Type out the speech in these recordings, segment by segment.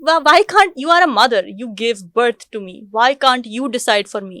why can't you are a mother, you gave birth to me, why can't you decide for me?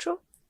True.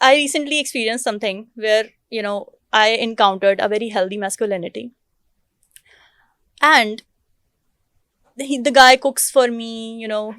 I recently experienced something where, you know, I encountered a very healthy masculinity. And the guy cooks for me, you know.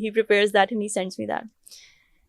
he prepares that and he sends me that.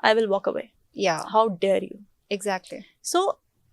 I will walk away. How dare you. Exactly. So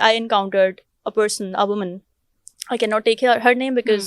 I encountered a person, a woman. I cannot take her name because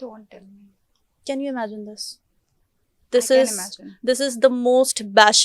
Don't tell me. Can you imagine this? I can imagine. This is the most bash.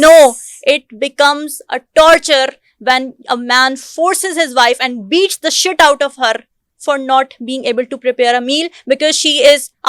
No, it becomes a torture when a man forces his wife and beats the shit out of her for not being able to prepare a meal because she is,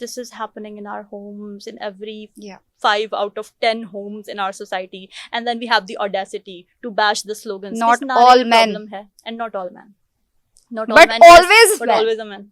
this is happening in our homes, in every 5 out of 10 homes in our society, and then we have the audacity to bash the slogans. Not all men, and not all men. Not all but men, always yes, but always a man.